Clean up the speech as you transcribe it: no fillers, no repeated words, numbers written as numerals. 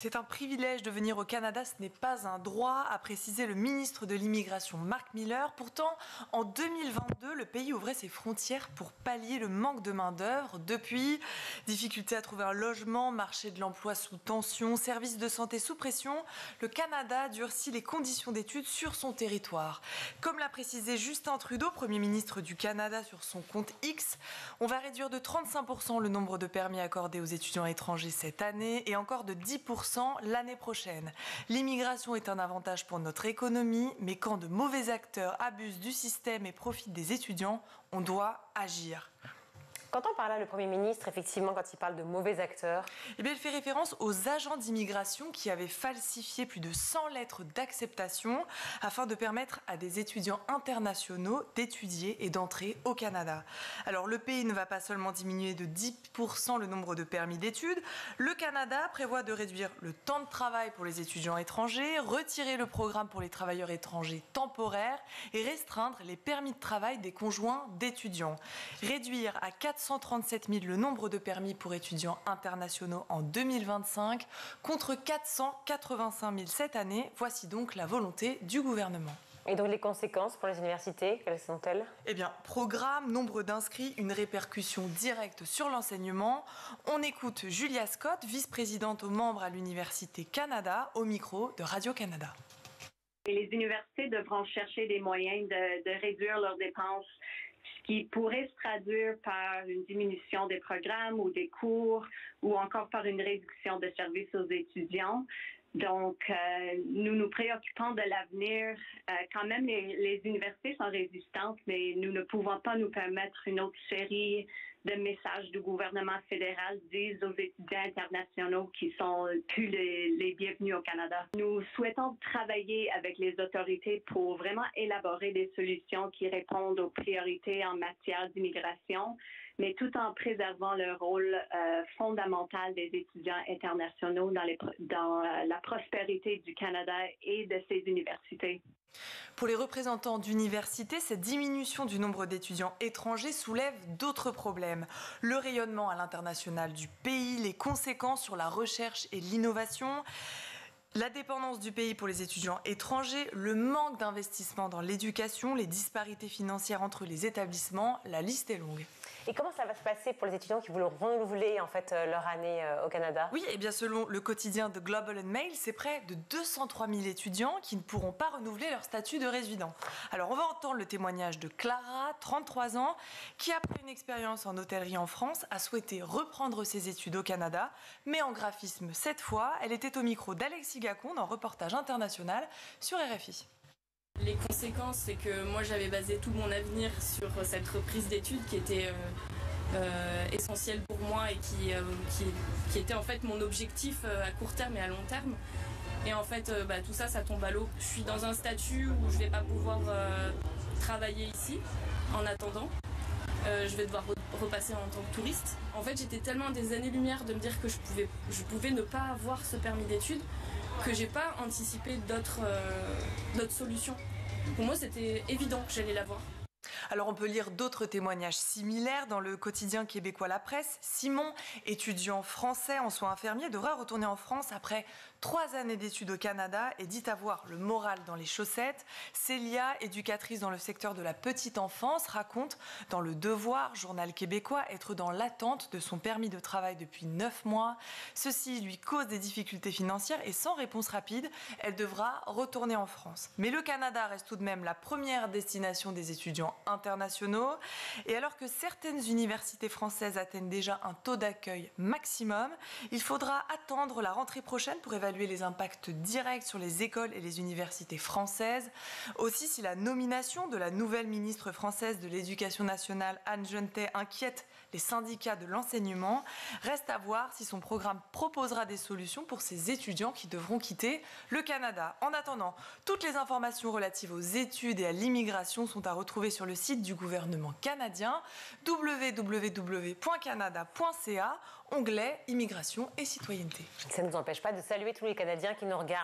C'est un privilège de venir au Canada, ce n'est pas un droit, a précisé le ministre de l'Immigration Mark Miller. Pourtant, en 2022, le pays ouvrait ses frontières pour pallier le manque de main-d'œuvre. Depuis, difficulté à trouver un logement, marché de l'emploi sous tension, services de santé sous pression, le Canada durcit les conditions d'études sur son territoire. Comme l'a précisé Justin Trudeau, Premier ministre du Canada, sur son compte X, on va réduire de 35% le nombre de permis accordés aux étudiants étrangers cette année et encore de 10% l'année prochaine. L'immigration est un avantage pour notre économie, mais quand de mauvais acteurs abusent du système et profitent des étudiants, on doit agir. Quand on parle là, le Premier ministre, effectivement, quand il parle de mauvais acteurs... Eh bien, il fait référence aux agents d'immigration qui avaient falsifié plus de 100 lettres d'acceptation afin de permettre à des étudiants internationaux d'étudier et d'entrer au Canada. Alors, le pays ne va pas seulement diminuer de 10% le nombre de permis d'études. Le Canada prévoit de réduire le temps de travail pour les étudiants étrangers, retirer le programme pour les travailleurs étrangers temporaires et restreindre les permis de travail des conjoints d'étudiants. Réduire à 437 000 le nombre de permis pour étudiants internationaux en 2025 contre 485 000 cette année. Voici donc la volonté du gouvernement. Et donc les conséquences pour les universités, quelles sont-elles ? Eh bien, programme, nombre d'inscrits, une répercussion directe sur l'enseignement. On écoute Julia Scott, vice-présidente aux membres à l'Université Canada, au micro de Radio-Canada. Et les universités devront chercher des moyens de réduire leurs dépenses, qui pourrait se traduire par une diminution des programmes ou des cours ou encore par une réduction de services aux étudiants. Donc, nous nous préoccupons de l'avenir. Quand même, les universités sont résistantes, mais nous ne pouvons pas nous permettre une autre série de messages du gouvernement fédéral disent aux étudiants internationaux qui sont plus les bienvenus au Canada. Nous souhaitons travailler avec les autorités pour vraiment élaborer des solutions qui répondent aux priorités en matière d'immigration, mais tout en préservant le rôle fondamental des étudiants internationaux dans la prospérité du Canada et de ses universités. Pour les représentants d'universités, cette diminution du nombre d'étudiants étrangers soulève d'autres problèmes. Le rayonnement à l'international du pays, les conséquences sur la recherche et l'innovation, la dépendance du pays pour les étudiants étrangers, le manque d'investissement dans l'éducation, les disparités financières entre les établissements, la liste est longue. Et comment ça va se passer pour les étudiants qui veulent renouveler en fait leur année au Canada ? Oui, et bien selon le quotidien The Globe and Mail, c'est près de 203 000 étudiants qui ne pourront pas renouveler leur statut de résident. Alors on va entendre le témoignage de Clara, 33 ans, qui après une expérience en hôtellerie en France a souhaité reprendre ses études au Canada, mais en graphisme cette fois. Elle était au micro d'Alexis Gacon dans Reportage International sur RFI. Les conséquences, c'est que moi j'avais basé tout mon avenir sur cette reprise d'études qui était essentielle pour moi et qui était en fait mon objectif à court terme et à long terme. Et en fait, tout ça, ça tombe à l'eau. Je suis dans un statut où je ne vais pas pouvoir travailler ici en attendant. Je vais devoir repasser en tant que touriste. En fait, j'étais tellement à des années-lumière de me dire que je pouvais ne pas avoir ce permis d'études que j'ai pas anticipé d'autres solutions. Pour moi, c'était évident que j'allais l'avoir. Alors on peut lire d'autres témoignages similaires dans le quotidien québécois La Presse. Simon, étudiant français en soins infirmiers, devra retourner en France après 3 années d'études au Canada et dit avoir le moral dans les chaussettes. Célia, éducatrice dans le secteur de la petite enfance, raconte dans Le Devoir, journal québécois, être dans l'attente de son permis de travail depuis 9 mois. Ceci lui cause des difficultés financières et sans réponse rapide, elle devra retourner en France. Mais le Canada reste tout de même la première destination des étudiants internationaux. Et alors que certaines universités françaises atteignent déjà un taux d'accueil maximum, il faudra attendre la rentrée prochaine pour évaluer les impacts directs sur les écoles et les universités françaises. Aussi, si la nomination de la nouvelle ministre française de l'Éducation nationale, Anne Genetet, inquiète les syndicats de l'enseignement, reste à voir si son programme proposera des solutions pour ces étudiants qui devront quitter le Canada. En attendant, toutes les informations relatives aux études et à l'immigration sont à retrouver sur le site du gouvernement canadien, www.canada.ca, onglet Immigration et citoyenneté. Ça ne nous empêche pas de saluer tous les Canadiens qui nous regardent.